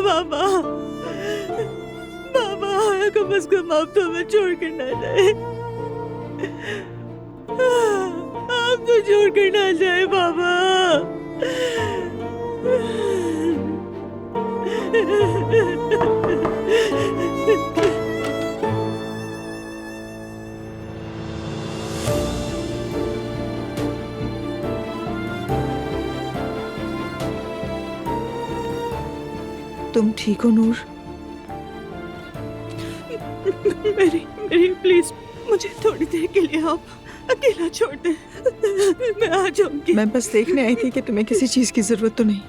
बाबा, बाबा, कम से कम आप तो हमें छोड़ कर ना जाए। आप तो छोड़ कर ना जाए बाबा। तुम ठीक हो नूर? मेरी मेरी प्लीज, मुझे थोड़ी देर के लिए आप अकेला छोड़ दे। मैं आ जाऊंगी। मैं बस देखने आई थी कि तुम्हें किसी चीज की जरूरत तो नहीं।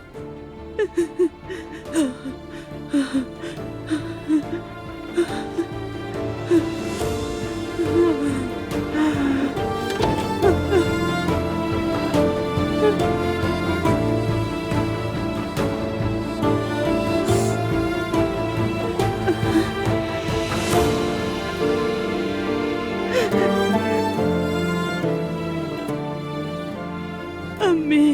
अम्मी,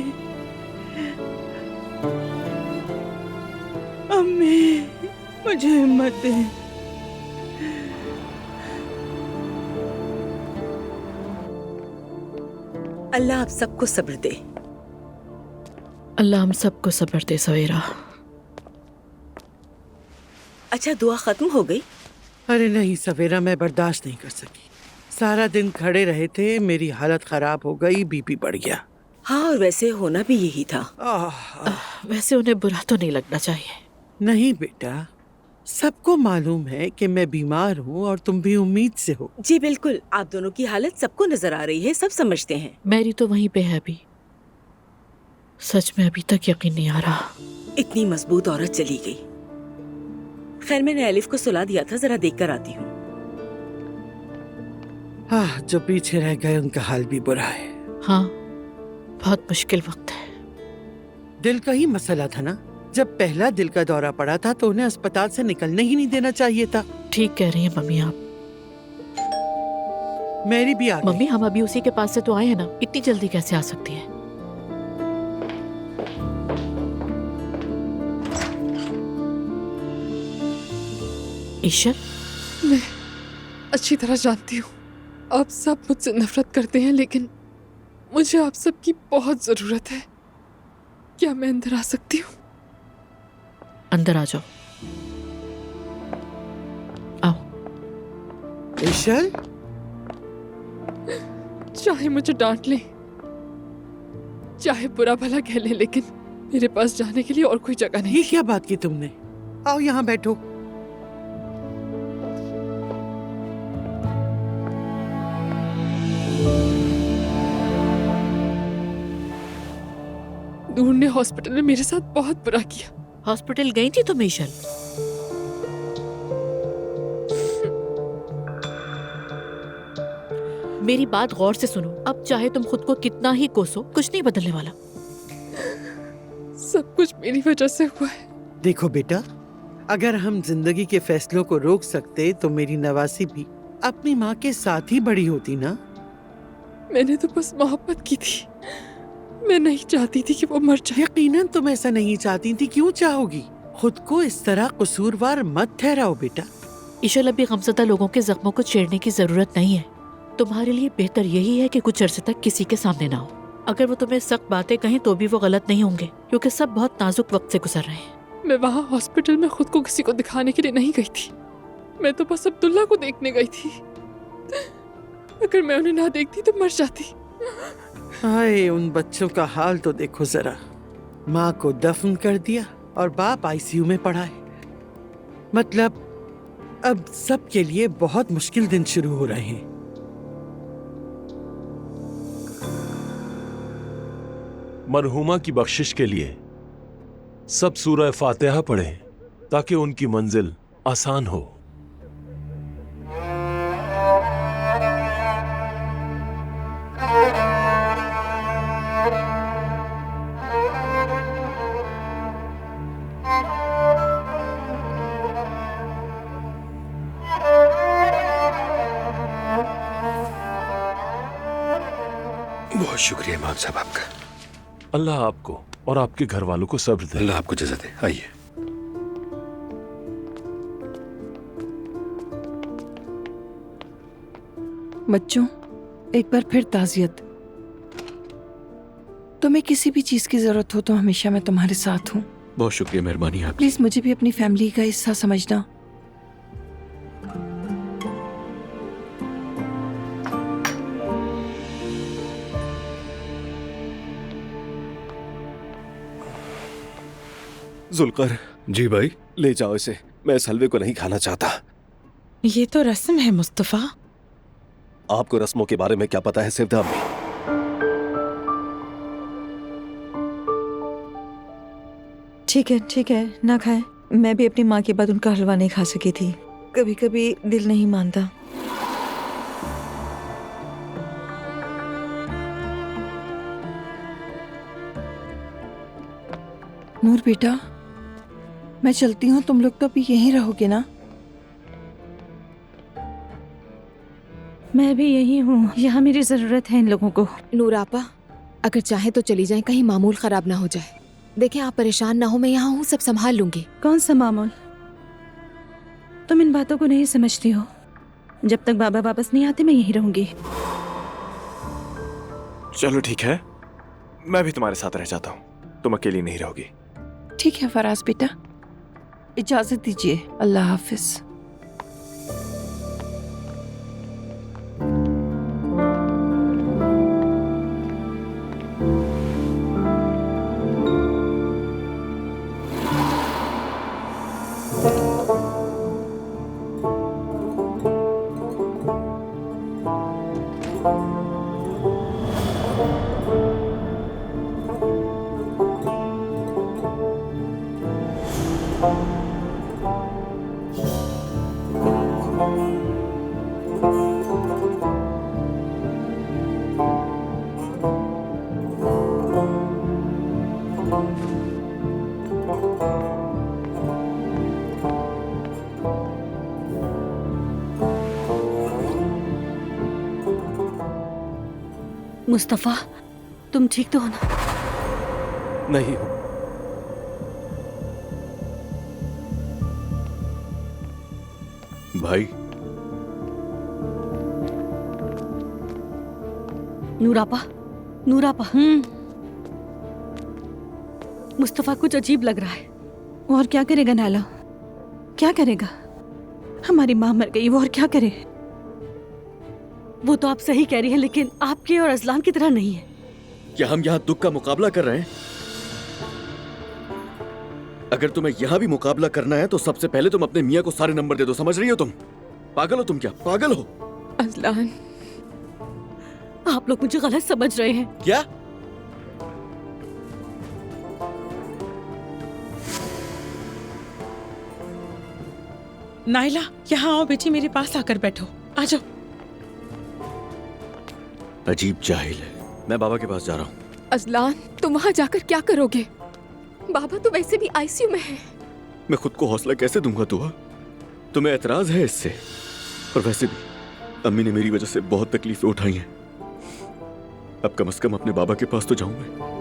अम्मी, मुझे हिम्मत दे। अल्लाह आप सबको सब्र दे। अल्लाह हम सबको सब्र दे सवेरा। अच्छा, दुआ खत्म हो गई? अरे नहीं सवेरा, मैं बर्दाश्त नहीं कर सकी। सारा दिन खड़े रहे थे, मेरी हालत खराब हो गई, बीपी बढ़ गया। हाँ, और वैसे होना भी यही था। वैसे उन्हें बुरा तो नहीं लगना चाहिए। नहीं बेटा, सबको मालूम है कि मैं बीमार हूँ और तुम भी उम्मीद से हो। जी बिल्कुल, आप दोनों की हालत सबको नजर आ रही है, सब समझते हैं। मैरी तो वहीं पे है अभी। सच में अभी तक यकीन नहीं आ रहा। इतनी मजबूत औरत चली गई। खैर, मैंने एलिफ को सुला दिया था, जरा देख कर आती हूँ। हाँ, जो पीछे रह गए उनका हाल भी बुरा है। हाँ, बहुत मुश्किल वक्त है। दिल का ही मसला था ना। जब पहला दिल का दौरा पड़ा था तो उन्हें अस्पताल से निकलने ही नहीं देना चाहिए था। ठीक कह रही हैं मम्मी आप। मेरी भी आ गई। मम्मी, हम अभी उसी के पास से तो आए हैं ना, इतनी जल्दी कैसे आ सकती है? ईशर, मैं अच्छी तरह जानती हूँ आप सब मुझसे नफरत करते हैं, लेकिन मुझे आप सबकी बहुत जरूरत है। क्या मैं अंदर आ सकती हूँ? अंदर आ जाओ। आओ। इशल, चाहे मुझे डांट लें, चाहे बुरा भला कह लें, लेकिन मेरे पास जाने के लिए और कोई जगह नहीं। ये क्या बात की तुमने? आओ यहाँ बैठो। नूर ने हॉस्पिटल में मेरे साथ बहुत बुरा किया। हॉस्पिटल गई थी तुम ईशल? मेरी बात गौर से सुनो। अब चाहे तुम खुद को कितना ही कोसो, कुछ नहीं बदलने वाला। सब कुछ मेरी वजह से हुआ है। देखो बेटा, अगर हम जिंदगी के फैसलों को रोक सकते तो मेरी नवासी भी अपनी माँ के साथ ही बड़ी होती ना। मैंने तो बस मोहब्बत की थी, मैं नहीं चाहती थी कि वो मर जाए। यकीनन तुम ऐसा नहीं चाहती थी। क्यों चाहोगी? खुद को इस तरह कसूरवार मत ठहराओ बेटा। ईशल, अभी गमज़दा लोगों के जख्मों को छेड़ने की जरूरत नहीं है। तुम्हारे लिए बेहतर यही है कि कुछ अरसे तक किसी के सामने ना हो। अगर वो तुम्हें सख्त बातें कहें तो भी वो गलत नहीं होंगे, क्योंकि सब बहुत नाजुक वक्त से गुजर रहे हैं। मैं वहाँ हॉस्पिटल में खुद को किसी को दिखाने के लिए नहीं गई थी। मैं तो बस अब्दुल्ला को देखने गई थी। अगर मैं उन्हें ना देखती तो मर जाती। हाय, उन बच्चों का हाल तो देखो जरा। माँ को दफन कर दिया और बाप आईसीयू में पड़ा है। मतलब अब सबके लिए बहुत मुश्किल दिन शुरू हो रहे हैं। मरहुमा की बख्शिश के लिए सब सूरह फातिहा पढ़ें ताकि उनकी मंजिल आसान हो। बहुत शुक्रिया इमाम साहब आपका। अल्लाह आपको और आपके घर वालों को सब्र दे। अल्लाह आपको जज़ा दे। आइए। बच्चों, एक बार फिर ताज़ियत। तुम्हें किसी भी चीज की जरूरत हो तो हमेशा मैं तुम्हारे साथ हूँ। बहुत शुक्रिया, मेहरबानी आपकी। प्लीज मुझे भी अपनी फैमिली का हिस्सा समझना। जुल्कर, जी भाई। ले जाओ इसे, मैं इस हलवे को नहीं खाना चाहता। ये तो रस्म है मुस्तफा। आपको रस्मों के बारे में क्या पता है सिवदा अम्मी? ठीक है, ना खाए। मैं भी अपनी माँ के बाद उनका हलवा नहीं खा सकी थी। कभी कभी दिल नहीं मानता। नूर बेटा, मैं चलती हूँ, तुम लोग तो अभी यहीं रहोगे ना? मैं भी यही हूँ, यहाँ मेरी जरूरत है इन लोगों को। नूर आपा, अगर चाहे तो चली जाएं, कहीं मामूल खराब ना हो जाए। देखें, आप परेशान ना हो, मैं यहाँ हूँ, सब संभाल लूंगी। कौन सा मामूल? तुम इन बातों को नहीं समझती हो। जब तक बाबा वापस नहीं आते मैं यहीं रहूंगी। चलो ठीक है, मैं भी तुम्हारे साथ रह जाता हूँ, तुम अकेली नहीं रहोगी। ठीक है फराज बेटा, इजाजत दीजिए। अल्लाह हाफिज। मुस्तफा, तुम ठीक तो हो ना? नहीं हूँ। भाई। नूरापा, नूरापा। मुस्तफा कुछ अजीब लग रहा है। और क्या करेगा नाला? क्या करेगा? हमारी माँ मर गई, वो और क्या करे? वो तो आप सही कह रही है, लेकिन आपके और अजलान की तरह नहीं है। क्या हम यहाँ दुख का मुकाबला कर रहे हैं? अगर तुम्हें यहाँ भी मुकाबला करना है तो सबसे पहले तुम अपने मियाँ को सारे नंबर दे दो। समझ रही हो तुम? पागल हो तुम? क्या पागल हो? अजलान, आप लोग मुझे गलत समझ रहे हैं। क्या? नाइला, यहाँ आओ बेटी, मेरे पास आकर बैठो। आ जाओ। अजीब जाहिल है। मैं बाबा के पास जा रहा हूँ। अजलान, तुम वहाँ जाकर क्या करोगे? बाबा तो वैसे भी आईसीयू में है। मैं खुद को हौसला कैसे दूंगा तुआ? तुम्हें एतराज है इससे? और वैसे भी अम्मी ने मेरी वजह से बहुत तकलीफें उठाई हैं। अब कम से कम अपने बाबा के पास तो जाऊं मैं।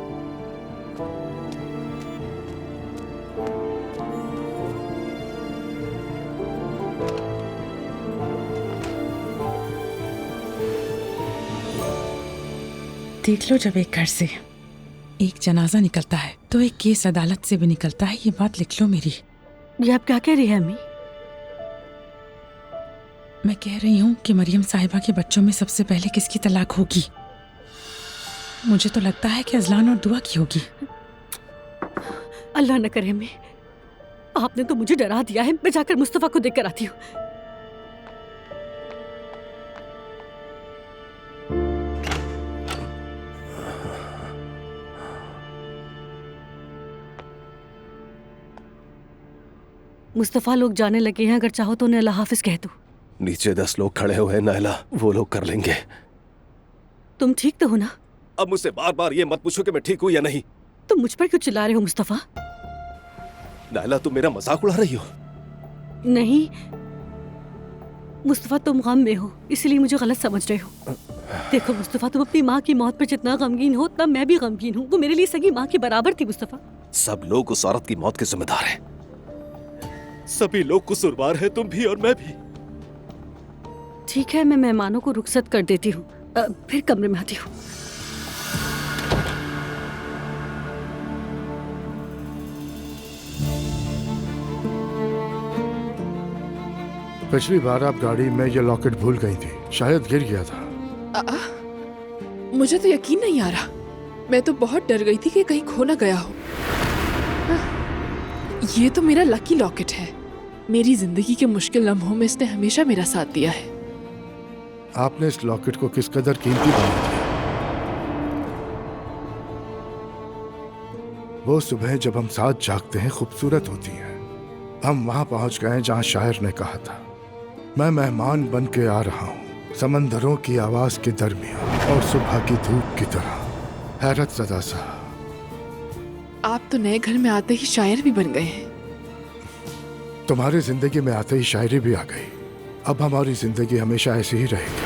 देख लो, जब एक घर से एक जनाजा निकलता है तो एक केस अदालत से भी निकलता है। ये बात लिख लो मेरी। ये आप क्या कह रही है अम्मी? मैं कह रही हूँ कि मरियम साहिबा के बच्चों में सबसे पहले किसकी तलाक होगी? मुझे तो लगता है कि अजलान और दुआ की होगी। अल्लाह न करे अम्मी, आपने तो मुझे डरा दिया है। मैं जाकर मुस्तफा को देख कर आती हूँ। मुस्तफ़ा लोग जाने लगे हैं, अगर चाहो तो उन्हें अल्लाह हाफिज कह दो। नीचे 10 लोग खड़े हुए हैं नायला, वो लोग कर लेंगे। तुम ठीक तो हो ना? अब मुझसे बार बार ये मत पूछो कि मैं ठीक हूँ या नहीं। तुम मुझ पर क्यों चिल्ला रहे हो मुस्तफ़ा? नायला, तुम मेरा मजाक उड़ा रही हो। नहीं मुस्तफ़ा, तुम गम में हो इसलिए मुझे गलत समझ रहे हो। देखो मुस्तफ़ा, तुम अपनी माँ की मौत पर जितना गमगीन हो उतना मैं भी गमगीन हूँ। वो मेरे लिए सगी माँ के बराबर थी मुस्तफ़ा। सब लोग उस औरत की मौत के जिम्मेदार हैं। सभी लोग कसूरवार हैं, तुम भी और मैं भी। ठीक है, मैं मेहमानों को रुखसत कर देती हूँ, फिर कमरे में आती हूँ। पिछली बार आप गाड़ी में ये लॉकेट भूल गई थी, शायद गिर गया था। मुझे तो यकीन नहीं आ रहा। मैं तो बहुत डर गई थी कि कहीं खो ना गया हो। ये तो मेरा लकी लॉकेट है। मेरी जिंदगी के मुश्किल लम्हों में इसने हमेशा मेरा साथ दिया है। आपने इस लॉकेट को किस कदर कीमती बनाया था। वो सुबह जब हम साथ जागते हैं खूबसूरत होती हैं। हम वहां पहुंच गए जहां शायर ने कहा था, मैं मेहमान बन के आ रहा हूं समंदरों की आवाज के दरमियान और सुबह की धूप की तरह। हैरत ज़दा सा। आप तो नए घर में आते ही शायर भी बन गए हैं। तुम्हारी जिंदगी में आते ही शायरी भी आ गई। अब हमारी जिंदगी हमेशा ऐसी ही रहेगी।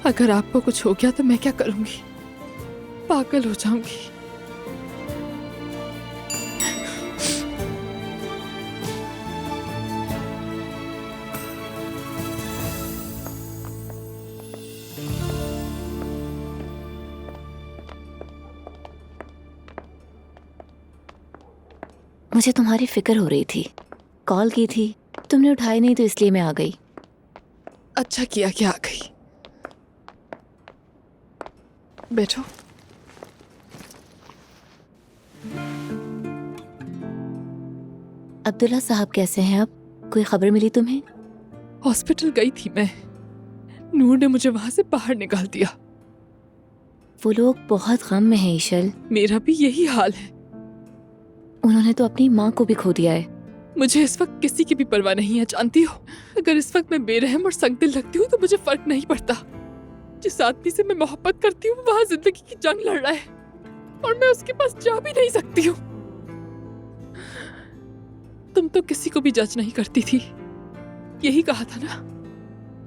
अगर आपको कुछ हो गया तो मैं क्या करूंगी? पागल हो जाऊंगी। मुझे तुम्हारी फिक्र हो रही थी, कॉल की थी, तुमने उठाई नहीं तो इसलिए मैं आ गई। अच्छा किया कि आ गई। बैठो। अब्दुल्ला साहब कैसे हैं अब? कोई खबर मिली तुम्हें? हॉस्पिटल गई थी मैं। नूर ने मुझे वहां से बाहर निकाल दिया। वो लोग बहुत गम में हैं ईशल। मेरा भी यही हाल है। उन्होंने तो अपनी माँ को भी खो दिया है। मुझे इस वक्त किसी की भी परवाह नहीं है, जानती हो। अगर इस वक्त मैं बेरहम और संगदिल लगती हूँ तो मुझे फर्क नहीं पड़ता। जिस आदमी से मैं मोहब्बत करती हूँ वहां जिंदगी की जंग लड़ रहा है और मैं उसके पास जा भी नहीं सकती हूँ। तुम तो किसी को भी जज नहीं करती थी, यही कहा था ना?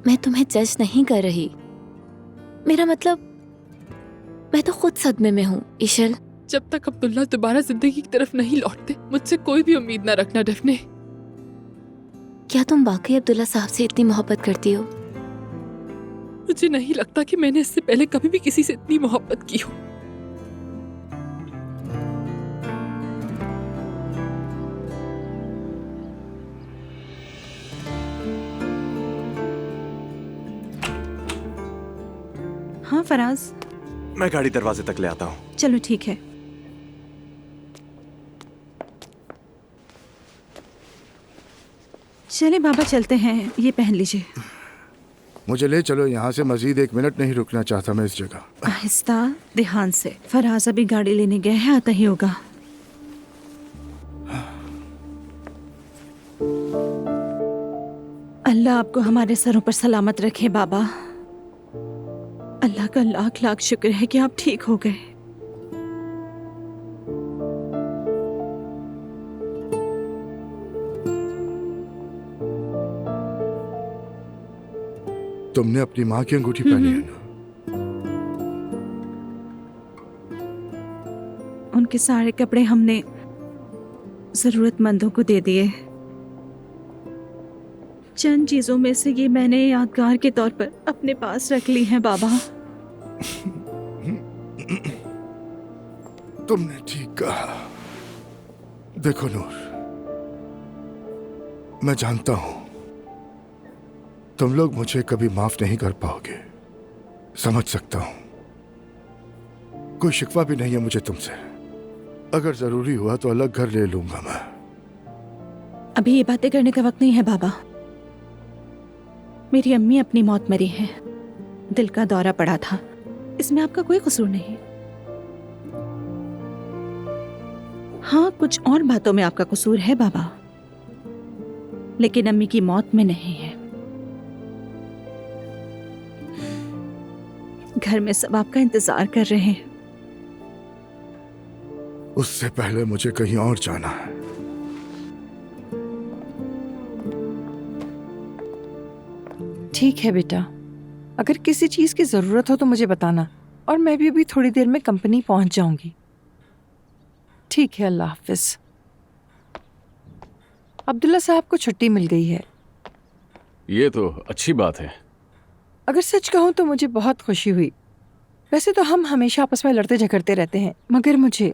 मैं तुम्हें जज नहीं कर रही। मेरा मतलब, मैं तो खुद सदमे में हूँ ईशल। जब तक अब्दुल्ला दोबारा जिंदगी की तरफ नहीं लौटते मुझसे कोई भी उम्मीद ना रखना डफने। क्या तुम वाकई अब्दुल्ला साहब से इतनी मोहब्बत करती हो? मुझे नहीं लगता कि मैंने इससे पहले कभी भी किसी से इतनी मोहब्बत की हो। हाँ फराज, मैं गाड़ी दरवाजे तक ले आता हूँ। चलो ठीक है। चले बाबा, चलते हैं। ये पहन लीजिए। मुझे ले चलो यहाँ से, मजीद 1 मिनट नहीं रुकना चाहता मैं इस जगह। आहिस्ता, ध्यान से। फराज अभी गाड़ी लेने गए हैं, आता ही होगा। अल्लाह आपको हमारे सरों पर सलामत रखे बाबा। अल्लाह का लाख लाख शुक्र है कि आप ठीक हो गए। तुमने अपनी माँ की अंगूठी पहनी है ना? उनके सारे कपड़े हमने जरूरतमंदों को दे दिए। चंद चीजों में से ये मैंने यादगार के तौर पर अपने पास रख ली हैं बाबा। तुमने ठीक कहा। देखो नूर, मैं जानता हूं तुम लोग मुझे कभी माफ नहीं कर पाओगे, समझ सकता हूं। कोई शिकवा भी नहीं है मुझे तुमसे। अगर जरूरी हुआ तो अलग घर ले लूंगा मैं। अभी ये बातें करने का वक्त नहीं है बाबा। मेरी अम्मी अपनी मौत मरी हैं। दिल का दौरा पड़ा था, इसमें आपका कोई कसूर नहीं। हाँ, कुछ और बातों में आपका कसूर है बाबा, लेकिन अम्मी की मौत में नहीं है। घर में सब आपका इंतजार कर रहे हैं। उससे पहले मुझे कहीं और जाना है। ठीक है बेटा, अगर किसी चीज की जरूरत हो तो मुझे बताना, और मैं भी अभी थोड़ी देर में कंपनी पहुंच जाऊंगी। ठीक है, अल्लाह हाफिज। अब्दुल्ला साहब को छुट्टी मिल गई है। ये तो अच्छी बात है। अगर सच कहूं तो मुझे बहुत खुशी हुई। वैसे तो हम हमेशा आपस में लड़ते झगड़ते रहते हैं, मगर मुझे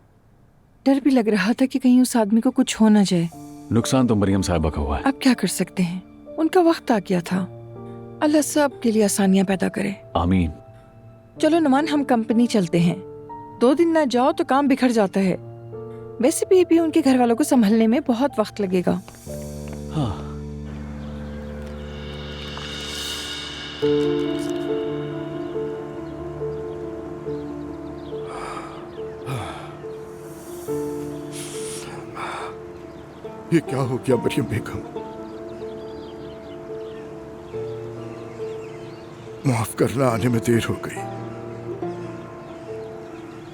डर भी लग रहा था कि कहीं उस आदमी को कुछ हो ना जाए। नुकसान तो मरियम साहिबा का हुआ है। अब क्या कर सकते हैं, उनका वक्त आ गया था। अल्लाह सब के लिए आसानियां पैदा करे। आमीन। चलो नुमान, हम कंपनी चलते हैं। 2 दिन ना जाओ तो काम बिखर जाता है। वैसे भी उनके घर वालों को संभलने में बहुत वक्त लगेगा। हाँ। ये क्या हो गया मरियम बेगम? माफ करना, आने में देर हो गई।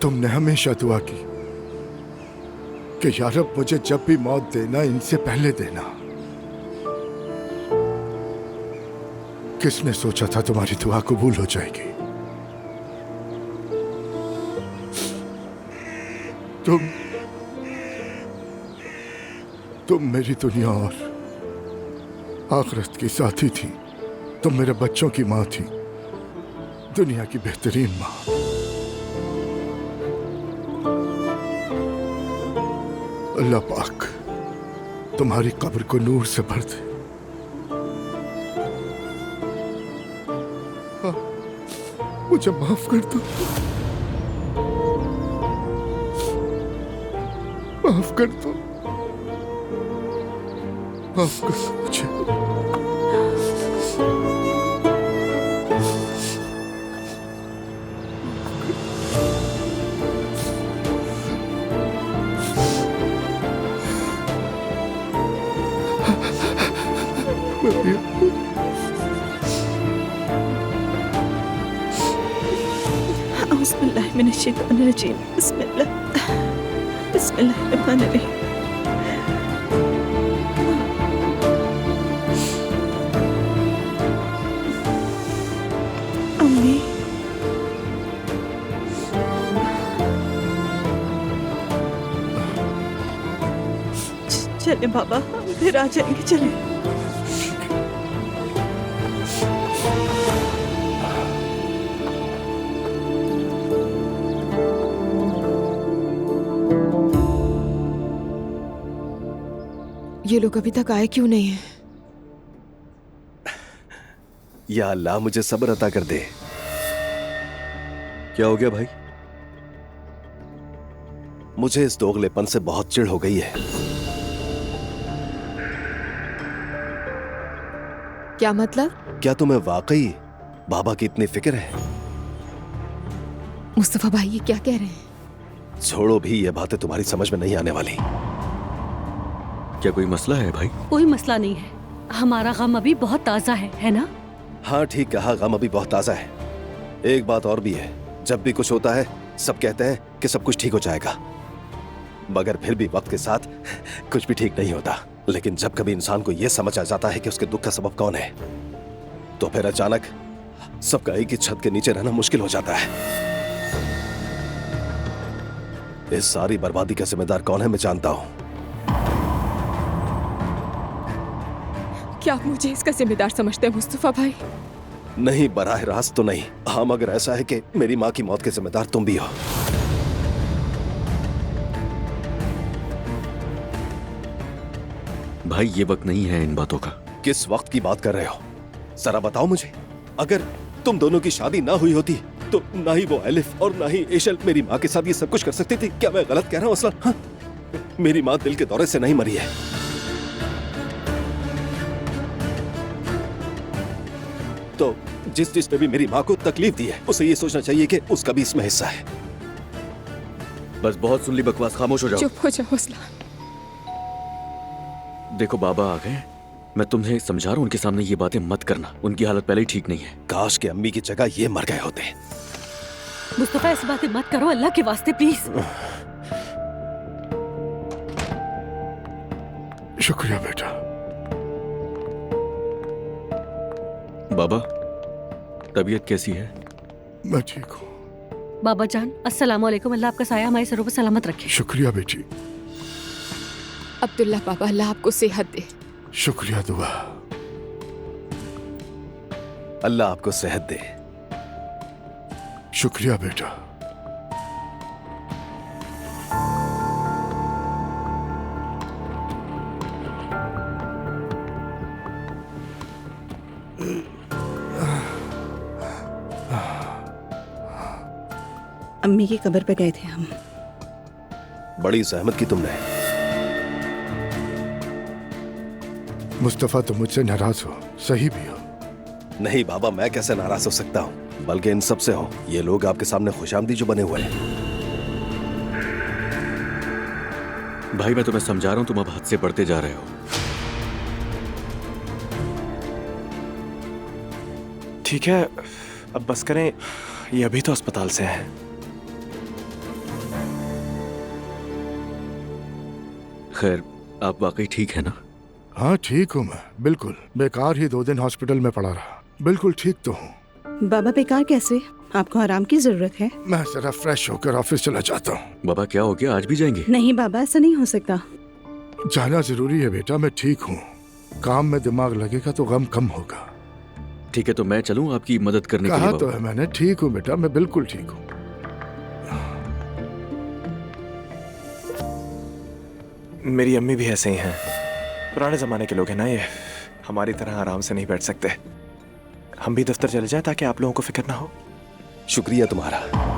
तुमने हमेशा दुआ की कि या रब मुझे जब भी मौत देना, इनसे पहले देना। किसने सोचा था तुम्हारी दुआ कबूल हो जाएगी? तुम मेरी दुनिया और आखिरत की साथी थी। तुम मेरे बच्चों की माँ थी, दुनिया की बेहतरीन माँ। अल्लाह पाक तुम्हारी कब्र को नूर से भर दे। मुझे माफ कर दो, माफ कर दो, माफ कर दो मुझे। औज़ुबिल्लाहिमिनश्शैतानिर्रजीम। बिस्मिल्लाहिर्रहमानिर्रहीम। अम्मी, चले बाबा, हम फिर आ जाएंगे। चले। ये लोग अभी तक आए क्यों नहीं है? या अल्लाह मुझे सब्र अता कर दे। क्या हो गया भाई? मुझे इस दोगलेपन से बहुत चिढ़ हो गई है। क्या मतलब? क्या तुम्हें वाकई बाबा की इतनी फिक्र है? मुस्तफा भाई ये क्या कह रहे हैं? छोड़ो भी, ये बातें तुम्हारी समझ में नहीं आने वाली। क्या कोई मसला है भाई? कोई मसला नहीं है, हमारा गम अभी बहुत ताजा है ना? हाँ ठीक कहा, गम अभी बहुत ताजा है। एक बात और भी है, जब भी कुछ होता है सब कहते हैं कि सब कुछ ठीक हो जाएगा, मगर फिर भी वक्त के साथ कुछ भी ठीक नहीं होता। लेकिन जब कभी इंसान को यह समझ आ जाता है कि उसके दुख का सबब कौन है, तो फिर अचानक सबका एक ही छत के नीचे रहना मुश्किल हो जाता है। इस सारी बर्बादी का जिम्मेदार कौन है मैं जानता हूं। क्या आप मुझे इसका जिम्मेदार समझते हैं मुस्तफा भाई? नहीं, बराह रास्त तो नहीं। हाँ, मगर ऐसा है कि मेरी माँ की मौत के जिम्मेदार तुम भी हो। भाई ये वक्त नहीं है इन बातों का। किस वक्त की बात कर रहे हो, जरा बताओ मुझे। अगर तुम दोनों की शादी ना हुई होती तो ना ही वो एलिफ और ना ही एशल मेरी माँ के साथ ये सब कुछ कर सकती थी। क्या मैं गलत कह रहा हूँ असला? हाँ? मेरी माँ दिल के दौरे से नहीं मरी है। तो जिसने भी मेरी माँ को तकलीफ दी है, उसे ये सोचना चाहिए कि उसका भी इसमें हिस्सा है। बस बहुत सुन ली बकवास, खामोश हो जाओ। चुप हो जाओ असलान। देखो बाबा आ गए, मैं तुम्हें समझा रहा हूँ, उनके सामने ये बातें मत करना, उनकी हालत पहले ही ठीक नहीं है। काश के अम्मी की जगह ये मर गए होते। मुस्तफा ऐसी बातें मत करो, अल्लाह के वास्ते प्लीज। शुक्रिया बेटा। बाबा तबीयत कैसी है? मैं ठीक हूँ। बाबा जान अस्सलाम वालेकुम, अल्लाह आपका साया हमारे सरों पर सलामत रखे। शुक्रिया बेटी। अब्दुल्ला बाबा, अल्लाह आपको सेहत दे। शुक्रिया दुआ। अल्लाह आपको सेहत दे। शुक्रिया बेटा। अम्मी की कब्र पे गए थे हम। बड़ी जहमत की तुमने। मुस्तफा तुम मुझसे नाराज हो, सही भी हो। नहीं बाबा, मैं कैसे नाराज हो सकता हूँ, बल्कि इन सब से हो। ये लोग आपके सामने खुशामदी जो बने हुए हैं। भाई मैं तुम्हें समझा रहा हूँ, तुम अब हद से बढ़ते जा रहे हो। ठीक है, अब बस करें, ये अभी तो अस्पताल से हैं। खैर, आप वाकई ठीक है ना? हाँ ठीक हूँ मैं, बिल्कुल। बेकार ही 2 दिन हॉस्पिटल में पड़ा रहा, बिल्कुल ठीक तो हूँ। बाबा बेकार कैसे? आपको आराम की जरूरत है। मैं जरा फ्रेश होकर ऑफिस चला जाता हूँ। बाबा क्या हो गया, आज भी जाएंगे? नहीं बाबा, ऐसा नहीं हो सकता। जाना जरूरी है बेटा, मैं ठीक हूँ। काम में दिमाग लगेगा तो गम कम होगा। ठीक है, तो मैं चलूँ आपकी मदद करने के लिए? कहा तो है मैंने, ठीक हूँ बेटा, मैं बिल्कुल ठीक हूँ। मेरी अम्मी भी ऐसे ही हैं, पुराने जमाने के लोग हैं ना ये, हमारी तरह आराम से नहीं बैठ सकते। हम भी दफ्तर चले जाएं ताकि आप लोगों को फिक्र ना हो। शुक्रिया तुम्हारा।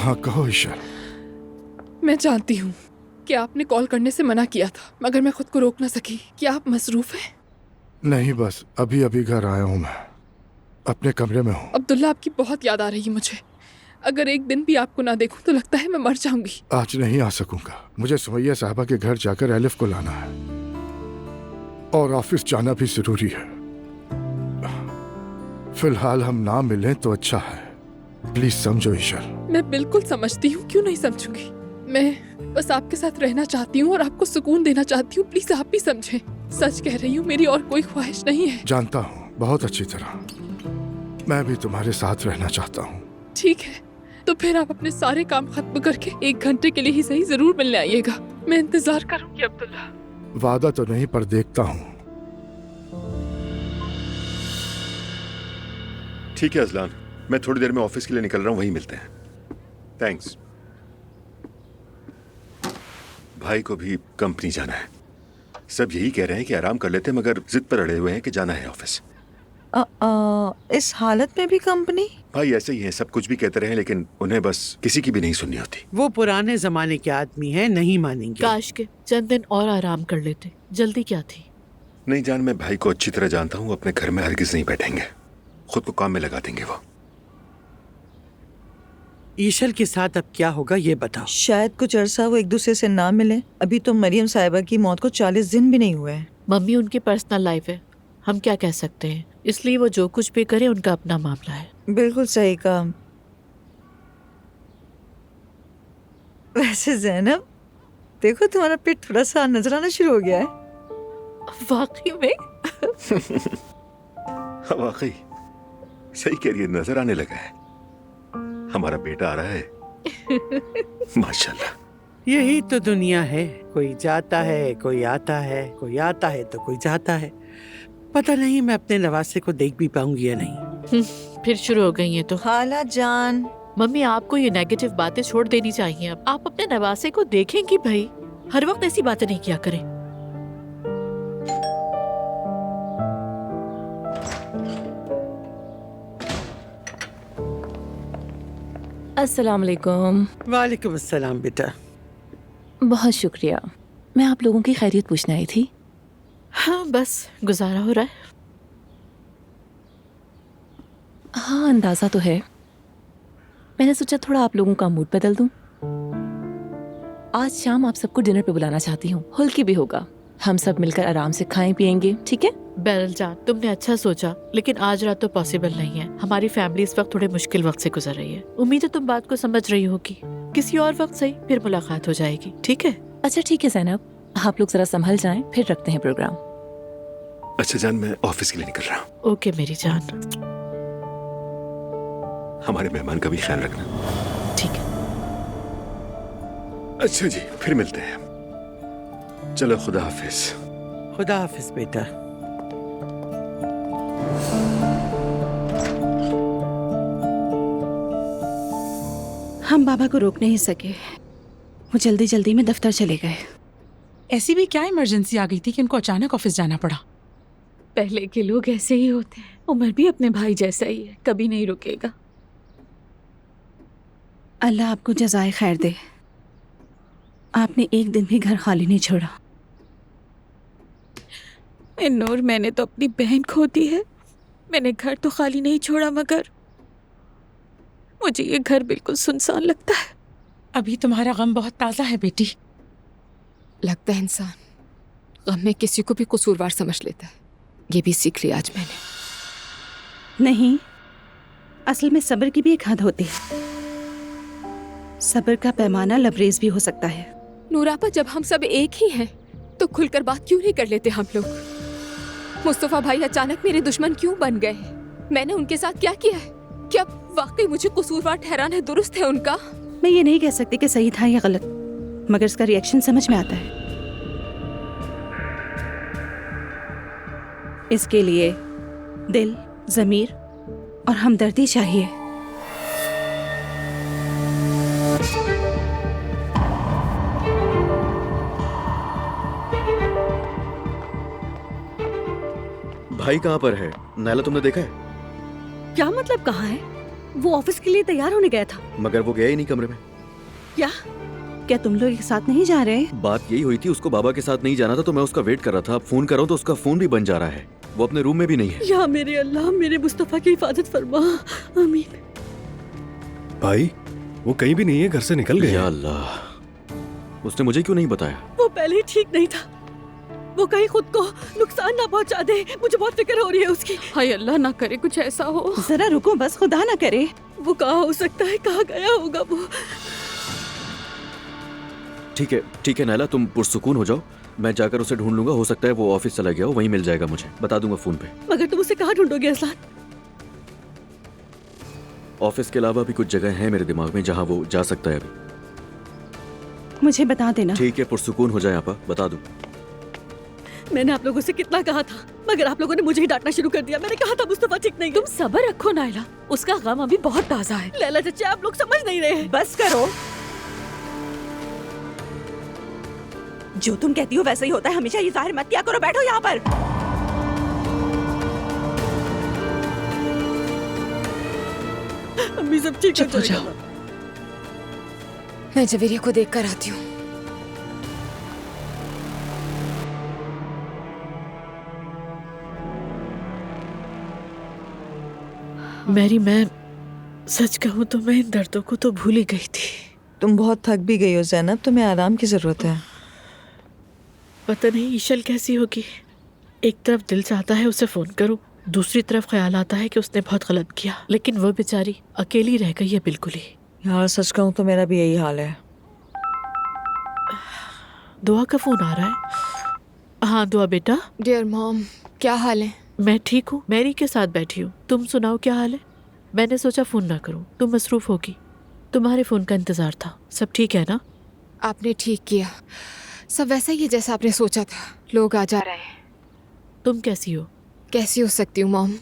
हाँ कहो ईशा। मैं जानती हूँ कि आपने कॉल करने से मना किया था, मगर मैं खुद को रोक ना सकी। क्या आप मसरूफ हैं? नहीं, बस अभी अभी घर आया हूँ, मैं अपने कमरे में हूँ। अब्दुल्ला, आपकी बहुत याद आ रही है मुझे। अगर एक दिन भी आपको ना देखूं तो लगता है मैं मर जाऊंगी। आज नहीं आ सकूंगा, मुझे सुमैया साहबा के घर जाकर एलिफ को लाना है और ऑफिस जाना भी जरूरी है। फिलहाल हम ना मिलें तो अच्छा है, प्लीज समझो ईशर। मैं बिल्कुल समझती हूँ, क्यों नहीं समझूंगी। मैं बस आपके साथ रहना चाहती हूँ और आपको सुकून देना चाहती हूँ, प्लीज आप भी समझें। सच कह रही हूँ, मेरी और कोई ख्वाहिश नहीं है। जानता हूँ बहुत अच्छी तरह, मैं भी तुम्हारे साथ रहना चाहता हूँ। ठीक है, तो फिर आप अपने सारे काम खत्म करके 1 घंटे के लिए ही सही जरूर मिलने आइएगा। मैं इंतजार करूंगी अब्दुल्ला। वादा तो नहीं, पर देखता हूँ। ठीक है अजलान, मैं थोड़ी देर में ऑफिस के लिए निकल रहा हूँ, वहीं मिलते हैं। थैंक्स। भाई को भी कंपनी जाना है। सब यही कह रहे हैं कि आराम कर लेते हैं, मगर जिद पर अड़े हुए हैं कि जाना है ऑफिस। इस हालत में भी कंपनी? भाई ऐसे ही है, सब कुछ भी कहते रहे, लेकिन उन्हें बस किसी की भी नहीं सुननी होती। वो पुराने जमाने के आदमी हैं, नहीं मानेंगे। काश के चंद दिन और आराम कर लेते, जल्दी क्या थी। नहीं जान, मैं भाई को अच्छी तरह जानता हूँ, अपने घर में हरगिज नहीं बैठेंगे, खुद को काम में लगा देंगे वो। ईशल के साथ अब क्या होगा ये बताओ। शायद कुछ अरसा वो एक दूसरे से ना मिले। अभी तो मरियम साहिबा की मौत को 40 दिन भी नहीं हुए हैं। मम्मी उनकी पर्सनल लाइफ है, हम क्या कह सकते हैं, इसलिए वो जो कुछ भी करे उनका अपना मामला है। बिल्कुल सही कहा। वैसे जैनब देखो तुम्हारा पेट थोड़ा सा नजर आना शुरू हो गया है। वाकई में? वाकई सही कह रही है, नजर आने लगा है। हमारा बेटा आ रहा है। माशाल्लाह। यही तो दुनिया है, कोई जाता है कोई आता है, कोई आता है तो कोई जाता है। पता नहीं मैं अपने नवासे को देख भी पाऊंगी या नहीं। फिर शुरू हो गई है तो। खाला जान। मम्मी आपको ये नेगेटिव बातें छोड़ देनी चाहिए। अब आप अपने नवासे को देखेंगी भाई, हर वक्त ऐसी बातें नहीं किया करें। अस्सलाम वालेकुम। वालेकुम अस्सलाम बेटा। बहुत शुक्रिया। मैं आप लोगों की खैरियत पूछने आई थी। हाँ बस गुजारा हो रहा है। हाँ अंदाज़ा तो है। मैंने सोचा थोड़ा आप लोगों का मूड बदल दूं। आज शाम आप सबको डिनर पे बुलाना चाहती हूँ। हुल्की भी होगा, हम सब मिलकर आराम से खाएं पिएंगे, ठीक है? बैरल जान तुमने अच्छा सोचा, लेकिन आज रात तो पॉसिबल नहीं है। हमारी फैमिली इस वक्त थोड़े मुश्किल वक्त से गुजर रही है। उम्मीद है तुम बात को समझ रही होगी। किसी और वक्त सही फिर मुलाकात हो जाएगी, ठीक है? अच्छा ठीक है ज़ैनब, आप लोग जरा संभल जाएं, फिर रखते हैं प्रोग्राम। अच्छा जान, मैं ऑफिस के लिए निकल रहा हूँ। ओके मेरी जान। हमारे मेहमान का भी ख्याल रखना। ठीक है। अच्छा जी, फिर मिलते हैं। चलो खुदा हाफिज। खुदा हाफिज बेटा। हम बाबा को रोक नहीं सके, वो जल्दी जल्दी में दफ्तर चले गए। ऐसी भी क्या इमरजेंसी आ गई थी कि उनको अचानक ऑफिस जाना पड़ा? पहले के लोग ऐसे ही होते हैं। उमर भी अपने भाई जैसा ही है, कभी नहीं रुकेगा। अल्लाह आपको जज़ाए खैर दे। आपने एक दिन भी घर खाली नहीं छोड़ा। नूर, मैंने तो अपनी बहन खो दी है। मैंने घर तो खाली नहीं छोड़ा, मगर मुझे ये घर बिल्कुल सुनसान लगता है। अभी तुम्हारा गम बहुत ताज़ा है बेटी। लगता है इंसान गम में किसी को भी कसूरवार समझ लेता है। ये भी सीख लिया आज मैंने। नहीं, असल में सब्र की भी एक हद होती है। सब्र का पैमाना लबरेज भी हो सकता है। नूरापा, जब हम सब एक ही हैं तो खुलकर बात क्यों नहीं कर लेते हम लोग? मुस्तफा भाई अचानक मेरे दुश्मन क्यों बन गए? मैंने उनके साथ क्या किया है? क्या वाकई मुझे कसूरवार ठहराना दुरुस्त है उनका? मैं ये नहीं कह सकती कि सही था या गलत, मगर इसका रिएक्शन समझ में आता है। इसके लिए दिल, ज़मीर और हमदर्दी चाहिए। भाई कहाँ पर है? नैला तुमने देखा है? क्या मतलब कहाँ है? वो ऑफिस के लिए तैयार होने गया था। मगर वो गया ही नहीं कमरे में। क्या तुम लोग एक साथ नहीं जा रहे? बात यही हुई थी, उसको बाबा के साथ नहीं जाना था तो मैं उसका वेट कर रहा था। अब फोन कर रहा हूँ तो उसका फोन भी बंद जा रहा है। वो अपने रूम में भी नहीं है। या मेरे अल्लाह, मेरे मुस्तफा की हिफाजत फरमा, आमीन। भाई वो कहीं भी नहीं है, घर से निकल गए। या अल्लाह, उसने मुझे क्यों नहीं बताया? वो पहले ही ठीक नहीं था। वो कहीं खुद को नुकसान ना पहुंचा दे। मुझे बहुत फिक्र हो रही है उसकी। हाय अल्लाह, ना करे कुछ ऐसा हो। जरा रुको बस, खुदा ना करे। वो कहाँ हो सकता है, कहाँ गया होगा वो? ठीक है नैला, तुम पुरसुकून हो जाओ। मैं जाकर उसे ढूंढ लूंगा। हो सकता है वो ऑफिस चला गया हो, वहीं मिल जाएगा मुझे। बता दूंगा फोन पे। मगर तुम उसे कहाँ ढूंढोगे असलान? ऑफिस के अलावा भी कुछ जगह है मेरे दिमाग में जहाँ वो जा सकता है अभी। मुझे बता देना। ठीक है, पुरसुकून हो जाए आपा, बता दूं। मैंने आप लोगों से कितना कहा था, मगर आप लोगों ने मुझे ही डांटना शुरू कर दिया। मैंने कहा था मुस्तफा ठीक नहीं। तुम सब्र रखो नाइला, उसका गम अभी बहुत ताजा है। लैला चचा, आप लोग समझ नहीं रहे हैं। बस करो। जो तुम कहती हो वैसा ही होता है हमेशा। ये जाहिर मत किया करो। बैठो यहाँ पर। अम्मी सब ठीक हो जाएगा। मैं जवेरिया को देख कर आती हूँ। मैरी, मैं सच कहूँ तो मैं इन दर्दों को तो भूल ही गई थी। तुम बहुत थक भी गई हो ज़ैनब, तुम्हें आराम की ज़रूरत है। पता नहीं ईशल कैसी होगी। एक तरफ दिल चाहता है उसे फ़ोन करूँ, दूसरी तरफ ख्याल आता है कि उसने बहुत गलत किया, लेकिन वो बेचारी अकेली रह गई है बिल्कुल ही। यार सच कहूँ तो मेरा भी यही हाल है। दुआ का फ़ोन आ रहा है। हाँ दुआ बेटा। डियर मॉम, क्या हाल है? मैं ठीक हूँ, मैरी के साथ बैठी हूँ। तुम सुनाओ क्या हाल है? मैंने सोचा फ़ोन ना करूँ, तुम मसरूफ़ होगी। तुम्हारे फ़ोन का इंतज़ार था। सब ठीक है ना? आपने ठीक किया, सब वैसा ही है जैसा आपने सोचा था। लोग आ जा रहे हैं। तुम कैसी हो? कैसी हो सकती हूँ मॉम,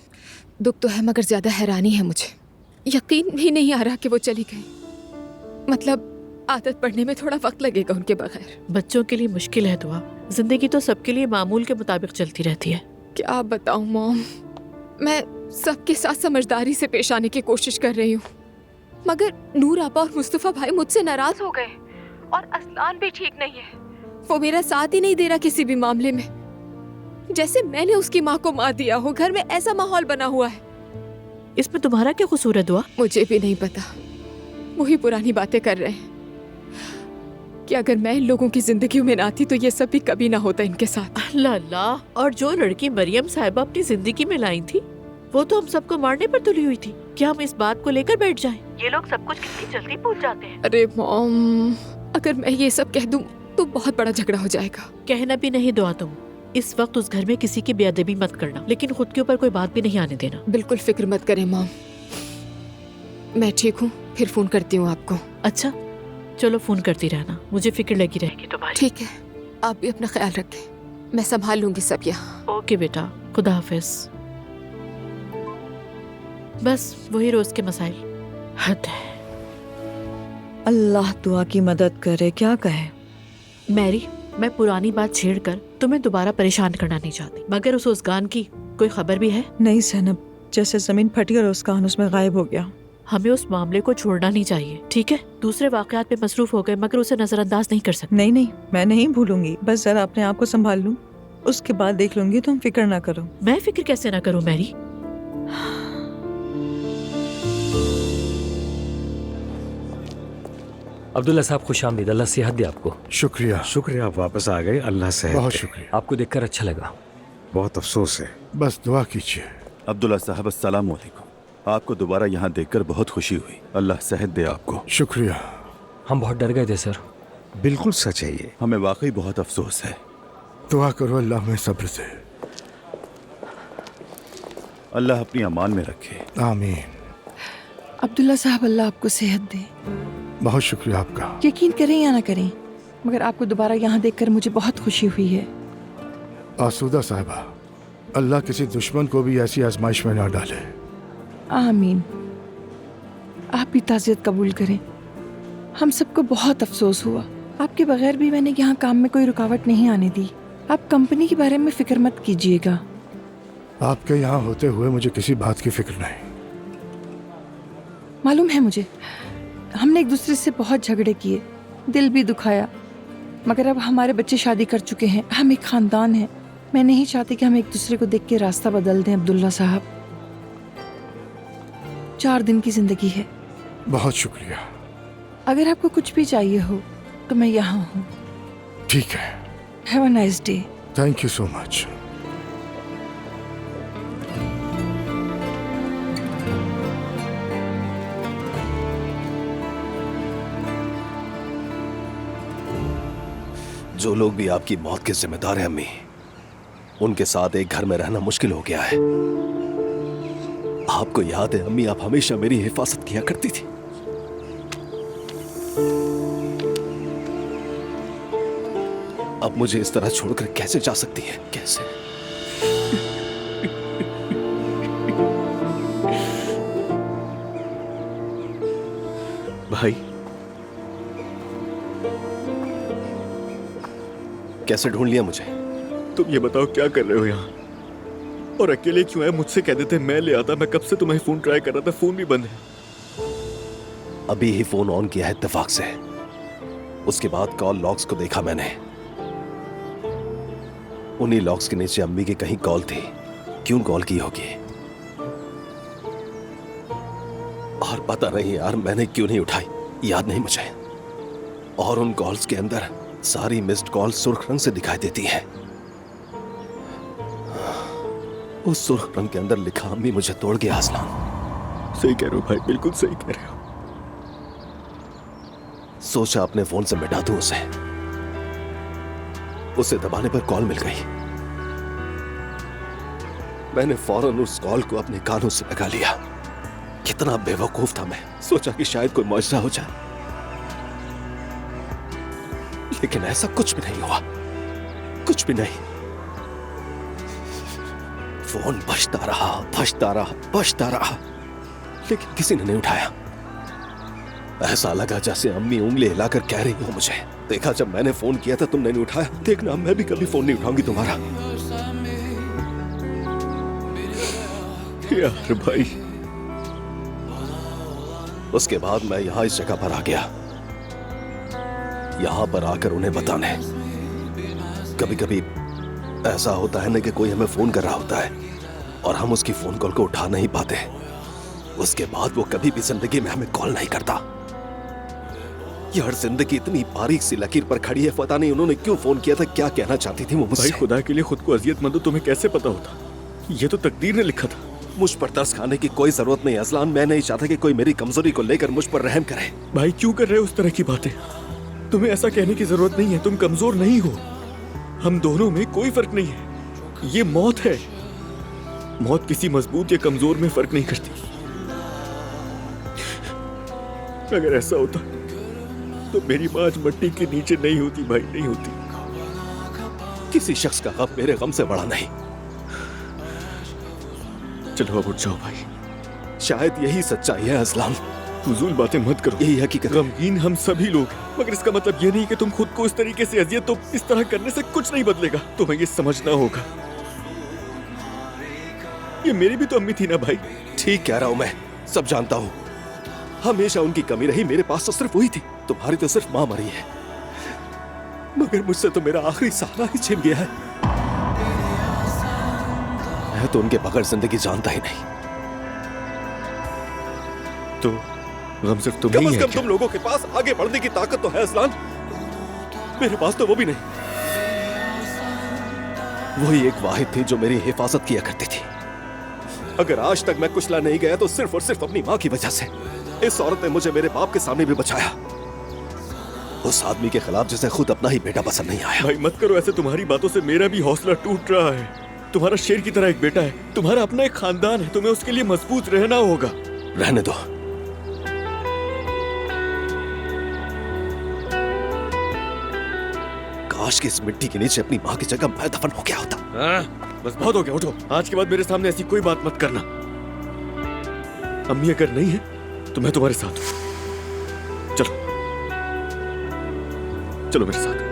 दुख तो है मगर ज़्यादा हैरानी है मुझे। यकीन भी नहीं आ रहा कि वो चली गई। मतलब आदत पड़ने में थोड़ा वक्त लगेगा उनके बगैर। बच्चों के लिए मुश्किल है दुआ, जिंदगी तो सबके लिए मामूल के मुताबिक चलती रहती है। क्या बताऊं मॉम, मैं सबके साथ समझदारी से पेश आने की कोशिश कर रही हूँ, मगर नूर आपा और मुस्तफा भाई मुझसे नाराज हो गए और असलान भी ठीक नहीं है। वो मेरा साथ ही नहीं दे रहा किसी भी मामले में, जैसे मैंने उसकी माँ को मार दिया हो। घर में ऐसा माहौल बना हुआ है। इसमें तुम्हारा क्या कसूर है दुआ? मुझे भी नहीं पता, वही पुरानी बातें कर रहे हैं कि अगर मैं इन लोगों की जिंदगी में ना थी तो ये सब भी कभी ना होता इनके साथ। अल्लाह अल्लाह। और जो लड़की मरियम साहिबा अपनी जिंदगी में लाई थी, वो तो हम सबको मारने पर तुली हुई थी। क्या हम इस बात को लेकर बैठ जाएं? ये लोग सब कुछ कितनी जल्दी भूल जाते हैं। अरे मॉम, अगर मैं ये सब कह दूं तो बहुत बड़ा झगड़ा हो जाएगा। कहना भी नहीं दुआ तुम। इस वक्त उस घर में किसी की बेअदबी मत करना, लेकिन खुद के ऊपर कोई बात भी नहीं आने देना। बिल्कुल फिक्र मत करें मॉम, मैं ठीक हूँ। फिर फोन करती हूँ आपको। अच्छा चलो फोन करती रहना, मुझे फिक्र लगी रहेगी तुम्हारी। ठीक है, आप भी अपना ख्याल रखें, मैं संभाल लूंगी सब यहाँ। ओके बेटा, खुदा हाफिज। बस वही रोज के मसाइल, हद है। अल्लाह दुआ की मदद करे, क्या कहे। मैरी, मैं पुरानी बात छेड़कर तुम्हें दोबारा परेशान करना नहीं चाहती, मगर उस उस्गान की कोई खबर भी है? नहीं ज़ैनब, जैसे जमीन फटी और उस्गान उसमें गायब हो गया। हमें उस मामले को छोड़ना नहीं चाहिए, ठीक है? दूसरे वाकयात पे मसरूफ हो गए, मगर उसे नजरअंदाज नहीं कर सकते। नहीं नहीं, मैं नहीं भूलूंगी, बस जरा अपने आप को संभाल लूं, उसके बाद देख लूंगी। तुम फिक्र ना करो। मैं फिक्र कैसे ना करूं मैरी? अब्दुल्ला साहब खुशामदीद, अल्लाह सेहत दे आपको। शुक्रिया। शुक्रिया, आप वापस आ गए। अल्लाह से बहुत शुक्रिया। आपको देखकर अच्छा लगा। बहुत अफसोस है। बस दुआ कीजिए। अब्दुल्ला साहब अस्सलाम वालेकुम। आपको दोबारा यहाँ देखकर बहुत खुशी हुई। अल्लाह सेहत दे आपको। शुक्रिया। हम बहुत डर गए थे सर। बिल्कुल सच है ये। हमें वाकई बहुत अफसोस है। दुआ करो अल्लाह में सब्र से। अल्लाह अपनी अमान में रखे। आमीन। अब्दुल्ला साहब, अल्लाह आपको सेहत दे। बहुत शुक्रिया आपका। यकीन करें या ना करें, मगर आपको दोबारा यहाँ देखकर मुझे बहुत खुशी हुई है। आसूदा साहिबा, अल्लाह किसी दुश्मन को भी ऐसी आजमाइश में ना डाले। आमीन। आप भी ताज़ियत कबूल करें। हम सबको बहुत अफसोस हुआ। आपके बगैर भी मैंने यहाँ काम में कोई रुकावट नहीं आने दी। आप कंपनी के बारे में फिक्र मत कीजिएगा। आपके यहाँ होते हुए मुझे किसी बात की फिक्र नहीं। मालूम है मुझे, हमने एक दूसरे से बहुत झगड़े किए, दिल भी दुखाया, मगर अब हमारे बच्चे शादी कर चुके हैं, हम एक खानदान हैं। मैं नहीं चाहती कि हम एक दूसरे को देख के रास्ता बदल दें। अब्दुल्ला साहब, 4 दिन की जिंदगी है। बहुत शुक्रिया। अगर आपको कुछ भी चाहिए हो तो मैं यहाँ हूँ। ठीक है। Have a nice day. Thank you so much. जो लोग भी आपकी मौत के जिम्मेदार हैं अम्मी, उनके साथ एक घर में रहना मुश्किल हो गया है। आपको याद है अम्मी, आप हमेशा मेरी हिफाजत किया करती थी। अब मुझे इस तरह छोड़कर कैसे जा सकती हैं? कैसे? भाई, कैसे ढूंढ लिया मुझे? तुम ये बताओ क्या कर रहे हो यहाँ, और अकेले क्यों है? मुझसे कह देते मैं ले आता। मैं कब से तुम्हें फोन ट्राई कर रहा था, फोन भी बंद है। अभी ही फोन ऑन किया है इत्तेफाक से। उसके बाद कॉल लॉग्स को देखा मैंने। उन्हीं लॉग्स के नीचे अम्मी की कहीं कॉल थी। क्यों कॉल की होगी? और पता नहीं यार मैंने क्यों नहीं उठाई, याद नहीं मुझे। और उन कॉल्स के अंदर सारी मिस्ड कॉल सुर्ख रंग से दिखाई देती हैं। उस सुर्ख रंग के अंदर लिखा अम्मी मुझे तोड़ गया। असलान सही कह रहे हो भाई, बिल्कुल सही कह रहे हो। सोचा अपने फोन से मिटा दूं उसे दबाने पर कॉल मिल गई। मैंने फौरन उस कॉल को अपने कानों से लगा लिया। कितना बेवकूफ था मैं, सोचा कि शायद कोई मौजज़ा हो जाए, लेकिन ऐसा कुछ भी नहीं हुआ, कुछ भी नहीं। फोन बजता रहा, बजता रहा, बजता रहा, लेकिन किसी ने नहीं उठाया। ऐसा लगा जैसे अम्मी उंगली हिलाकर कह रही हो मुझे, देखा जब मैंने फोन किया था तुमने नहीं उठाया, देखना मैं भी कभी फोन नहीं उठाऊंगी तुम्हारा। यार भाई। उसके बाद मैं यहां इस जगह पर आ गया, यहां पर आकर उन्हें बताने। कभी कभी ऐसा होता है ना कि कोई हमें फोन कर रहा होता है और हम उसकी फोन कॉल को उठा नहीं पाते। उसके बाद वो कभी भी जिंदगी में हमें कॉल नहीं करता। यार जिंदगी इतनी बारीक सी लकीर पर खड़ी है, पता नहीं उन्होंने क्यों फोन किया था, क्या कहना चाहती थी वो मुझसे। भाई खुदा के लिए खुद को अजियत मत दो, तुम्हें कैसे पता होता? ये तो तकदीर ने लिखा था। मुझ पर तरस खाने की कोई जरूरत नहीं असलान, मैं नहीं चाहता कि कोई मेरी कमजोरी को लेकर मुझ पर रहम करे। भाई क्यों कर रहे हो उस तरह की बातें? तुम्हें ऐसा कहने की जरूरत नहीं है, तुम कमजोर नहीं हो। हम दोनों में कोई फर्क नहीं है, ये मौत है। मौत किसी मजबूत या कमजोर में फर्क नहीं करती। अगर ऐसा होता तो मेरी मां आज मट्टी के नीचे नहीं होती भाई, नहीं होती। किसी शख्स का गम मेरे गम से बड़ा नहीं। चलो अब उठ जाओ भाई। शायद यही सच्चाई है असलाम। फजूल बातें मत करो, यही हकीकत। गमगीन हम सभी लोग, मगर इसका मतलब ये नहीं कि तुम खुद को इस तरीके से अजियत, तो इस तरह करने से कुछ नहीं बदलेगा। तुम्हें ये समझना होगा। ये मेरी भी तो अम्मी थी ना भाई। ठीक कह रहा हूं मैं, सब जानता हूं। हमेशा उनकी कमी रही, मेरे पास तो सिर्फ वही थी। तुम्हारी तो सिर्फ मां मरी है, मगर मुझसे तो मेरा आखिरी सहारा ही छिन गया है। मैं तो उनके बगैर जिंदगी जानता ही नहीं। तो गम सिर्फ तुम कम ही से है कम तुम लोगों के पास आगे बढ़ने की ताकत तो है असलान, मेरे पास तो वो भी नहीं। वही एक वाहिद थी जो मेरी हिफाजत किया करती थी। अगर आज तक मैं कुचला नहीं गया तो सिर्फ और सिर्फ अपनी मां की वजह से। इस औरत ने मुझे मेरे बाप के सामने भी बचाया, उस आदमी के खिलाफ जिसे खुद अपना ही बेटा पसंद नहीं आया। भाई मत करो ऐसे, तुम्हारी बातों से मेरा भी हौसला टूट रहा है। तुम्हारा शेर की तरह एक बेटा है, तुम्हारा अपना एक खानदान है, तुम्हें उसके लिए मजबूत रहना होगा। रहने दो। काश कि इस मिट्टी के नीचे अपनी मां की जगह मैं दफन हो गया होता। बस बहुत हो गया, उठो। आज के बाद मेरे सामने ऐसी कोई बात मत करना। अम्मी अगर नहीं है तो मैं तुम्हारे साथ हूं। चलो चलो मेरे साथ।